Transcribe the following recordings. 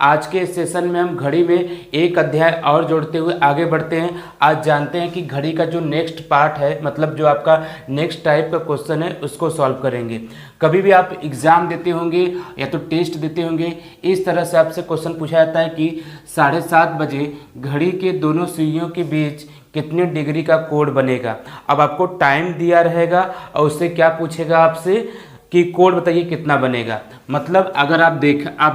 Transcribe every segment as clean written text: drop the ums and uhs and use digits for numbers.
आज के सेशन में हम घड़ी में एक अध्याय और जोड़ते हुए आगे बढ़ते हैं। आज जानते हैं कि घड़ी का जो नेक्स्ट पार्ट है, मतलब जो आपका नेक्स्ट टाइप का क्वेश्चन है, उसको सॉल्व करेंगे। कभी भी आप एग्ज़ाम देते होंगे या तो टेस्ट देते होंगे, इस तरह से आपसे क्वेश्चन पूछा जाता है कि 7:30 बजे घड़ी के दोनों सुइयों के बीच कितने डिग्री का कोण बनेगा। अब आपको टाइम दिया रहेगा और उससे क्या पूछेगा आपसे कि कोण बताइए कितना बनेगा। मतलब अगर आप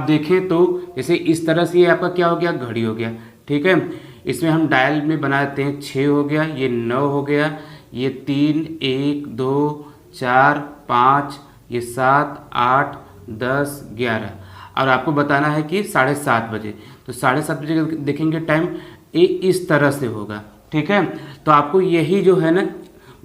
देखें तो जैसे इस तरह से ये आपका क्या हो गया, घड़ी हो गया, ठीक है। इसमें हम डायल में बना देते हैं, 6 हो गया, ये 9 हो गया, ये 3, 1, 2, 4, 5, ये 7, 8, 10, 11 और आपको बताना है कि 7:30 बजे। तो 7:30 बजे देखेंगे टाइम, ये इस तरह से होगा, ठीक है। तो आपको यही जो है ना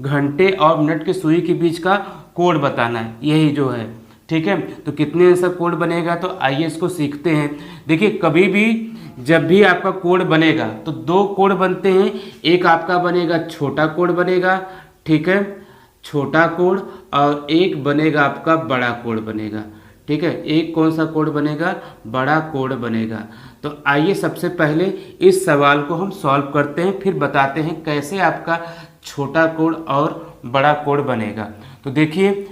घंटे और मिनट के सुई के बीच का कोण बताना है, यही जो है, ठीक है। तो कितने ऐसा कोण बनेगा, तो आइए इसको सीखते हैं। देखिए कभी भी जब भी आपका कोण बनेगा तो 2 कोण बनते हैं। एक आपका बनेगा छोटा कोण बनेगा, ठीक है, छोटा कोण, और एक बनेगा आपका बड़ा कोण बनेगा, ठीक है। एक कौन सा कोण बनेगा, बड़ा कोण बनेगा। तो आइए सबसे पहले इस सवाल को हम सॉल्व करते हैं, फिर बताते हैं कैसे आपका छोटा कोण और बड़ा कोण बनेगा। तो देखिए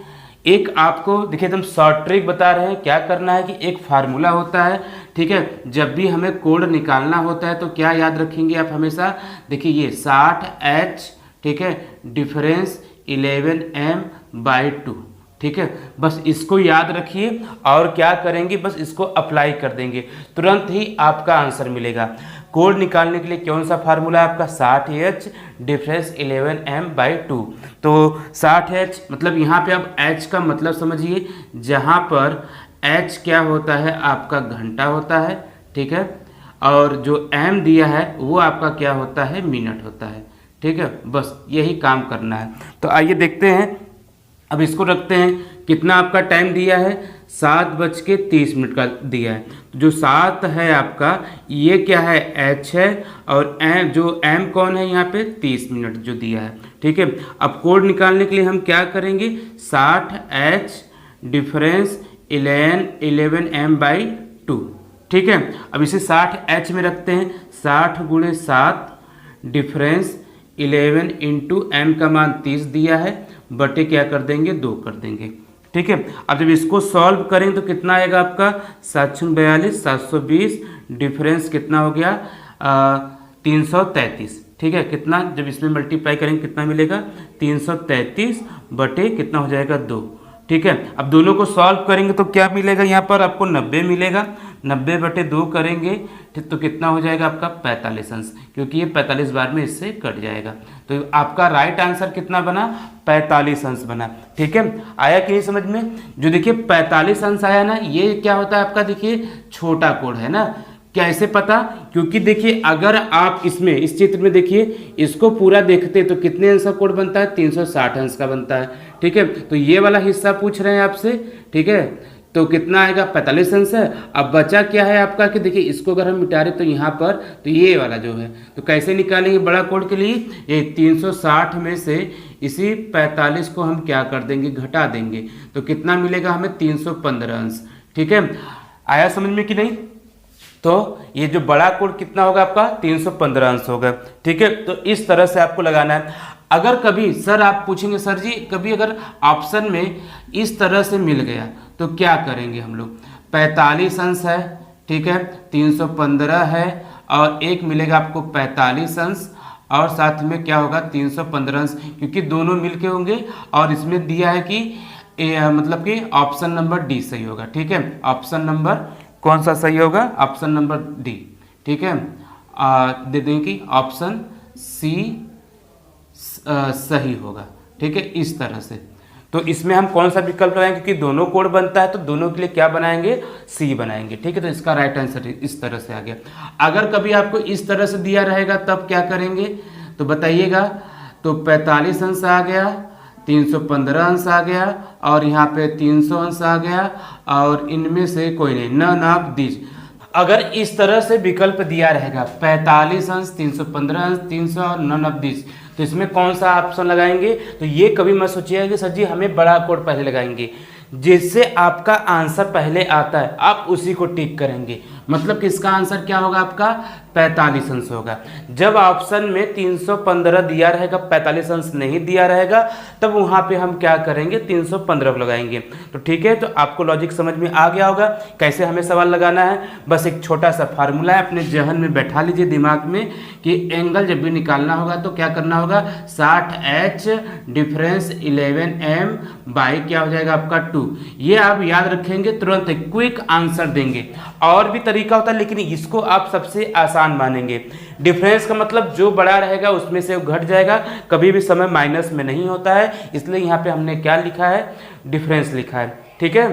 एक आपको देखिए एकदम शॉर्ट ट्रिक बता रहे हैं। क्या करना है कि एक फार्मूला होता है, ठीक है। जब भी हमें कोण निकालना होता है तो क्या याद रखेंगे आप हमेशा, देखिए ये 60H, ठीक है, डिफरेंस 11m/2, ठीक है। बस इसको याद रखिए और क्या करेंगे, बस इसको अप्लाई कर देंगे, तुरंत ही आपका आंसर मिलेगा। कोण निकालने के लिए कौन सा फार्मूला है आपका, 60H डिफरेंस 11m/2। तो 60H मतलब यहाँ पे आप H का मतलब समझिए, जहाँ पर H क्या होता है आपका घंटा होता है, ठीक है, और जो M दिया है वो आपका क्या होता है, मिनट होता है, ठीक है। बस यही काम करना है। तो आइए देखते हैं, अब इसको रखते हैं, कितना आपका टाइम दिया है, 7:30 का दिया है। जो 7 है आपका ये क्या है, H है, और M जो M कौन है यहाँ पे, 30 मिनट जो दिया है, ठीक है। अब कोण निकालने के लिए हम क्या करेंगे, 60H डिफरेंस 11m/2, ठीक है। अब इसे 60H में रखते हैं, 60 × 7 डिफरेंस 11 × M का मान 30 दिया है, बटे क्या कर देंगे, 2 कर देंगे, ठीक है। अब जब इसको सॉल्व करें तो कितना आएगा आपका, 742, 720 डिफरेंस कितना हो गया, 333, ठीक है। कितना जब इसमें मल्टीप्लाई करेंगे कितना मिलेगा, 333 बटे कितना हो जाएगा, 2, ठीक है। अब दोनों को सॉल्व करेंगे तो क्या मिलेगा, यहाँ पर आपको 90 मिलेगा, 90/2 करेंगे तो कितना हो जाएगा आपका 45 अंश, क्योंकि ये 45 बार में इससे कट जाएगा। तो आपका राइट आंसर कितना बना, 45 अंश बना, ठीक है। आया कि नहीं समझ में, जो देखिए 45 अंश आया ना, ये क्या होता है आपका, देखिए छोटा कोण है ना। कैसे पता, क्योंकि देखिए अगर आप इसमें इस चित्र में देखिए इसको पूरा देखते तो कितने अंश का कोण बनता है, 360 अंश का बनता है, ठीक है। तो ये वाला हिस्सा पूछ रहे हैं आपसे, ठीक है। तो कितना आएगा, 45 अंश है। अब बचा क्या है आपका कि देखिए इसको अगर हम मिटा रहे तो यहाँ पर तो ये वाला जो है, तो कैसे निकालेंगे बड़ा कोण के लिए, ये 360 में से इसी 45 को हम क्या कर देंगे, घटा देंगे, तो कितना मिलेगा हमें, 315 अंश, ठीक है। आया समझ में कि नहीं। तो ये जो बड़ा कोण कितना होगा आपका, 315 अंश होगा, ठीक है। तो इस तरह से आपको लगाना है। अगर कभी सर आप पूछेंगे, सर जी कभी अगर ऑप्शन में इस तरह से मिल गया तो क्या करेंगे हम लोग, 45 अंश है, ठीक है, 315 है, और एक मिलेगा आपको 45 अंश, और साथ में क्या होगा 315 अंश, क्योंकि दोनों मिलके होंगे। और इसमें दिया है कि मतलब कि ऑप्शन नंबर डी सही होगा, ठीक है। ऑप्शन नंबर कौन सा सही होगा, ऑप्शन नंबर डी, ठीक है। दे देंगे कि ऑप्शन सी सही होगा, ठीक है, इस तरह से। तो इसमें हम कौन सा विकल्प लगाएंगे, क्योंकि दोनों कोण बनता है तो दोनों के लिए क्या बनाएंगे, सी बनाएंगे, ठीक है। तो इसका राइट आंसर इस तरह से आ गया। अगर कभी आपको इस तरह से दिया रहेगा तब क्या करेंगे, तो बताइएगा। तो 45 अंश आ गया, 315 अंश आ गया, और यहाँ पे 300 अंश आ गया, और इनमें से कोई नहीं, नन ऑफ दिस। अगर इस तरह से विकल्प दिया रहेगा 45 अंश, 315 अंश, 300 और नन ऑफ दिस, तो इसमें कौन सा ऑप्शन लगाएंगे। तो ये कभी मत सोचिएगा कि सर जी हमें बड़ा कोण पहले लगाएंगे, जिससे आपका आंसर पहले आता है आप उसी को टिक करेंगे। मतलब कि इसका आंसर क्या होगा आपका 45 अंश होगा। जब ऑप्शन में 315 दिया रहेगा, 45 अंश नहीं दिया रहेगा, तब वहाँ पे हम क्या करेंगे 315 लगाएंगे। तो ठीक है, तो आपको लॉजिक समझ में आ गया होगा कैसे हमें सवाल लगाना है। बस एक छोटा सा फार्मूला है, अपने जहन में बैठा लीजिए दिमाग में कि एंगल जब भी निकालना होगा तो क्या करना होगा 60H डिफरेंस 11M बाई क्या हो जाएगा आपका 2। ये आप याद रखेंगे, तुरंत क्विक आंसर देंगे। और भी तरीका होता है लेकिन इसको आप सबसे आसान मानेंगे। डिफरेंस का मतलब जो बड़ा रहेगा उसमें से वो घट जाएगा, कभी भी समय माइनस में नहीं होता है, इसलिए यहाँ पे हमने क्या लिखा है डिफरेंस लिखा है। ठीक है,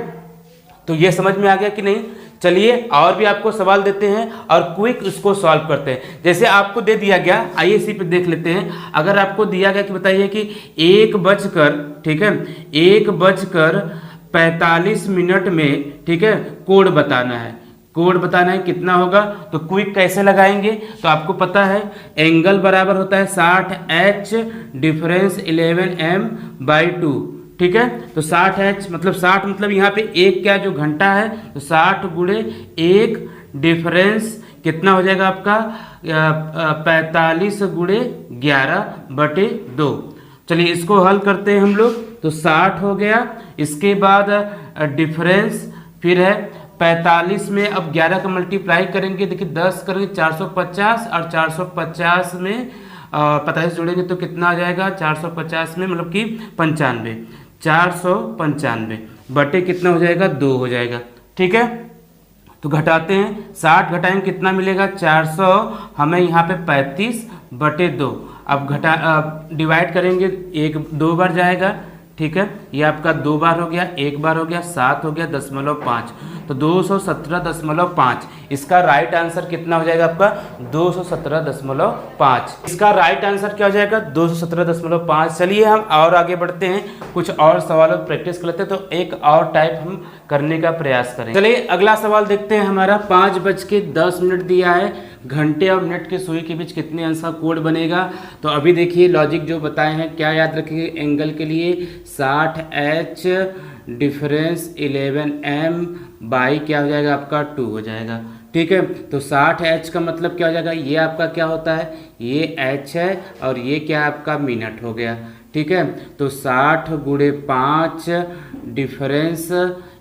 तो ये समझ में आ गया कि नहीं। चलिए और भी आपको सवाल देते हैं और क्विक उसको सॉल्व करते हैं। जैसे आपको दे दिया गया, आइए इसी पे देख लेते हैं। अगर आपको दिया गया कि बताइए कि 1 ठीक है 1:45 में ठीक है कोड बताना है, कोड बताना है कितना होगा, तो क्विक कैसे लगाएंगे। तो आपको पता है एंगल बराबर होता है 60H डिफरेंस 11M बाई 2। ठीक है, तो 60H मतलब 60 मतलब यहाँ पे एक क्या जो घंटा है, तो 60 गुणे 1 डिफरेंस कितना हो जाएगा आपका 45 गुणे 11/2। चलिए इसको हल करते हैं हम लोग, तो 60 हो गया, इसके बाद डिफरेंस फिर है 45 में अब 11 का मल्टीप्लाई करेंगे, देखिए 10 करेंगे 450 और 450 में 45 जोड़ेंगे तो कितना आ जाएगा 450 में मतलब कि 95, 495 बटे कितना हो जाएगा 2 हो जाएगा। ठीक है, तो घटाते हैं 60 घटाएंगे कितना मिलेगा 400, हमें यहाँ पे 35/2। अब डिवाइड करेंगे 2 बार जाएगा। ठीक है, ये आपका 2 बार हो गया, 1 बार हो गया, 7 हो गया 0.5, तो 217.5। इसका राइट आंसर कितना हो जाएगा आपका 217.5। इसका राइट आंसर क्या हो जाएगा 217.5। चलिए हम और आगे बढ़ते हैं, कुछ और सवालों पर प्रैक्टिस कर लेते हैं, तो एक और टाइप हम करने का प्रयास करें। चलिए अगला सवाल देखते हैं। हमारा 5:10 दिया है, घंटे और मिनट के सुई के बीच कितने अंश का कोण बनेगा। तो अभी देखिए लॉजिक जो बताए हैं क्या याद रखेंगे एंगल के लिए 60H डिफरेंस 11M बाई क्या हो जाएगा आपका 2 हो जाएगा। ठीक है, तो 60H का मतलब क्या हो जाएगा, ये आपका क्या होता है, ये H है और ये क्या आपका मिनट हो गया। ठीक है, तो 60 गुणे 5 डिफरेंस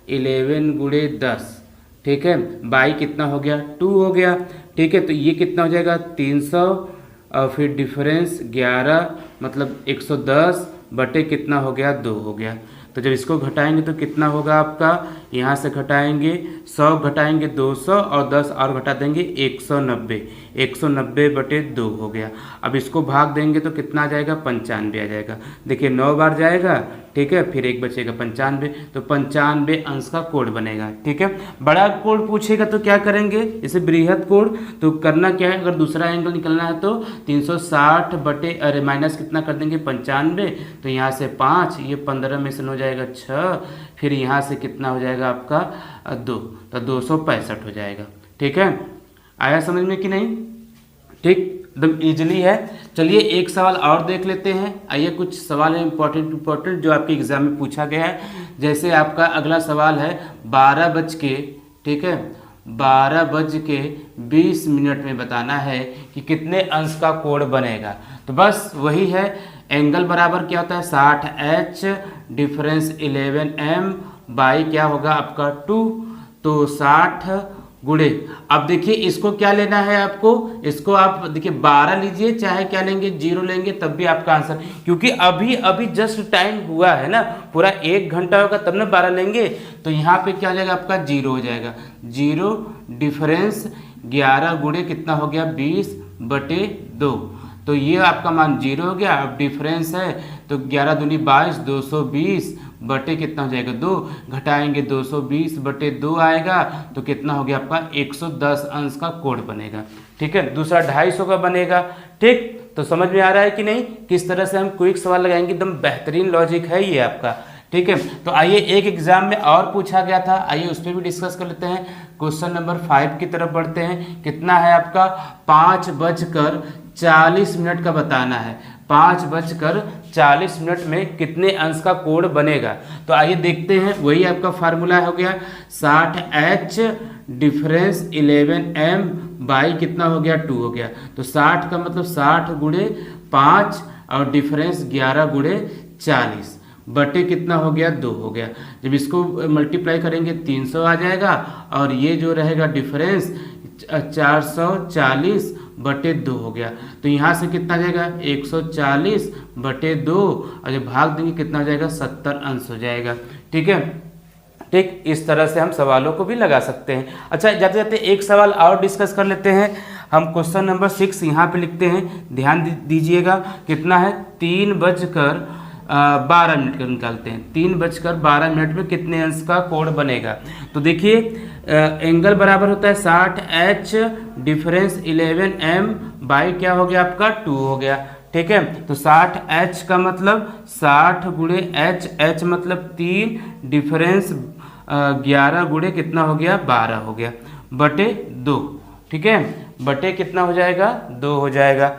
11 गुणे 10, ठीक है, बाई कितना हो गया 2 हो गया। ठीक है, तो ये कितना हो जाएगा 300 और फिर डिफरेंस 11 मतलब 110 बटे कितना हो गया 2 हो गया। तो जब इसको घटाएंगे तो कितना होगा आपका, यहाँ से घटाएंगे 100 घटाएंगे 200 और 10 और घटा देंगे 190, 190/2 हो गया। अब इसको भाग देंगे तो कितना आ जाएगा 95 आ जाएगा। देखिए 9 बार जाएगा, ठीक है, फिर 1 बचेगा 95, तो 95 अंश का कोण बनेगा। ठीक है, बड़ा कोण पूछेगा तो क्या करेंगे, इसे बृहद कोण, तो करना क्या है, अगर दूसरा एंगल निकलना है तो 360 बटे माइनस कितना कर देंगे 95, तो यहाँ से 5, ये 15 में से हो जाएगा 6, फिर यहाँ से कितना हो जाएगा आपका 2, तो 265 हो जाएगा। ठीक है, आया समझ में कि नहीं। ठीक, एकदम इजीली है। चलिए एक सवाल और देख लेते हैं। आइए कुछ सवाल है इंपॉर्टेंट जो आपके एग्जाम में पूछा गया है। जैसे आपका अगला सवाल है 12:20 में बताना है कि कितने अंश का कोण बनेगा। तो बस वही है, एंगल बराबर क्या होता है 60H डिफरेंस 11M बाई क्या होगा आपका 2, तो 60 गुणे, अब देखिए इसको क्या लेना है आपको, इसको आप देखिए 12 लीजिए, चाहे क्या लेंगे 0 लेंगे तब भी आपका आंसर, क्योंकि अभी जस्ट टाइम हुआ है ना, पूरा 1 घंटा होगा तब ना 12 लेंगे, तो यहाँ पे क्या हो जाएगा आपका 0 हो जाएगा। 0 डिफरेंस 11 गुणे कितना हो गया 20/2, तो ये आपका मान 0 हो गया। अब डिफरेंस है तो 11 दूनी 22, 220 बटे कितना हो जाएगा 2, घटाएंगे 220/2 आएगा, तो कितना हो गया आपका 110 अंश का कोण बनेगा। ठीक है, दूसरा 250 का बनेगा। ठीक, तो समझ में आ रहा है कि नहीं किस तरह से हम क्विक सवाल लगाएंगे, एकदम बेहतरीन लॉजिक है ये आपका। ठीक है, तो आइए एक एग्जाम में और पूछा गया था, आइए उस पर भी डिस्कस कर लेते हैं। क्वेश्चन नंबर 5 की तरफ बढ़ते हैं। कितना है आपका 5:40 का बताना है। 5:40 में कितने अंश का कोण बनेगा। तो आइए देखते हैं, वही आपका फार्मूला हो गया 60H डिफरेंस 11M बाई कितना हो गया 2 हो गया। तो 60 का मतलब 60 गुणे 5 और डिफरेंस 11 गुणे 40 बटे कितना हो गया 2 हो गया। जब इसको मल्टीप्लाई करेंगे 300 आ जाएगा और ये जो रहेगा डिफरेंस 440 बटे 2 हो गया। तो यहाँ से कितना आ जाएगा 140 बटे 2 और जब भाग देंगे कितना हो जाएगा 70 अंश हो जाएगा। ठीक है, ठीक इस तरह से हम सवालों को भी लगा सकते हैं। अच्छा, जाते जाते एक सवाल और डिस्कस कर लेते हैं। हम क्वेश्चन नंबर 6 यहाँ पे लिखते हैं, ध्यान दीजिएगा। कितना है 3:12 का निकालते हैं। 3:12 में कितने अंश का कोण बनेगा। तो देखिए एंगल बराबर होता है 60H डिफरेंस 11M बाई क्या हो गया आपका 2 हो गया। ठीक है, तो 60H का मतलब 60 गुणे H मतलब 3 डिफरेंस 11 गुणे कितना हो गया 12 हो गया बटे 2। ठीक है, बटे कितना हो जाएगा 2 हो जाएगा।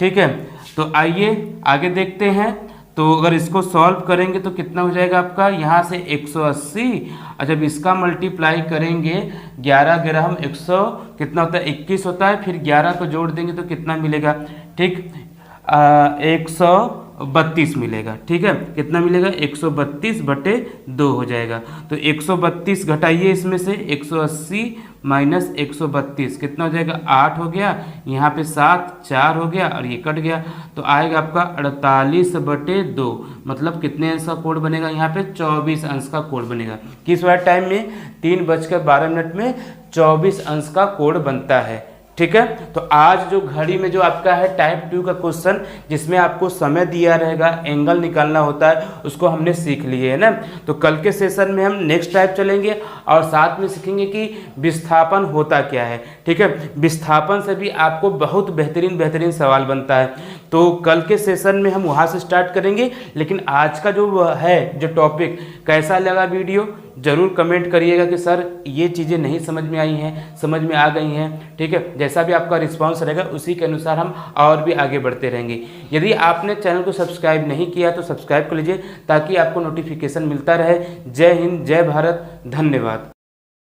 ठीक है, तो आइए आगे देखते हैं। तो अगर इसको सॉल्व करेंगे तो कितना हो जाएगा आपका यहाँ से 180 और जब इसका मल्टीप्लाई करेंगे 11 11 हम 100 कितना होता है 21 होता है, फिर 11 को जोड़ देंगे तो कितना मिलेगा। ठीक 132 मिलेगा। ठीक है, कितना मिलेगा 132 बटे 2 हो जाएगा। तो 132 घटाइए इसमें से 180 माइनस 132 कितना हो जाएगा 8 हो गया, यहाँ पे 7 4 हो गया और ये कट गया। तो आएगा आपका 48 बटे 2 मतलब कितने अंश का कोण बनेगा यहाँ पे 24 अंश का कोण बनेगा। किस वाले टाइम में 3:12 में 24 अंश का कोण बनता है। ठीक है, तो आज जो घड़ी में जो आपका है टाइप 2 का क्वेश्चन जिसमें आपको समय दिया रहेगा, एंगल निकालना होता है, उसको हमने सीख लिए है ना। तो कल के सेशन में हम नेक्स्ट टाइप चलेंगे और साथ में सीखेंगे कि विस्थापन होता क्या है। ठीक है, विस्थापन से भी आपको बहुत बेहतरीन सवाल बनता है। तो कल के सेशन में हम वहाँ से स्टार्ट करेंगे। लेकिन आज का जो है जो टॉपिक कैसा लगा वीडियो ज़रूर कमेंट करिएगा कि सर ये चीज़ें नहीं समझ में आई हैं, समझ में आ गई हैं। ठीक है, जैसा भी आपका रिस्पांस रहेगा उसी के अनुसार हम और भी आगे बढ़ते रहेंगे। यदि आपने चैनल को सब्सक्राइब नहीं किया तो सब्सक्राइब कर लीजिए ताकि आपको नोटिफिकेशन मिलता रहे। जय हिंद, जय भारत, धन्यवाद।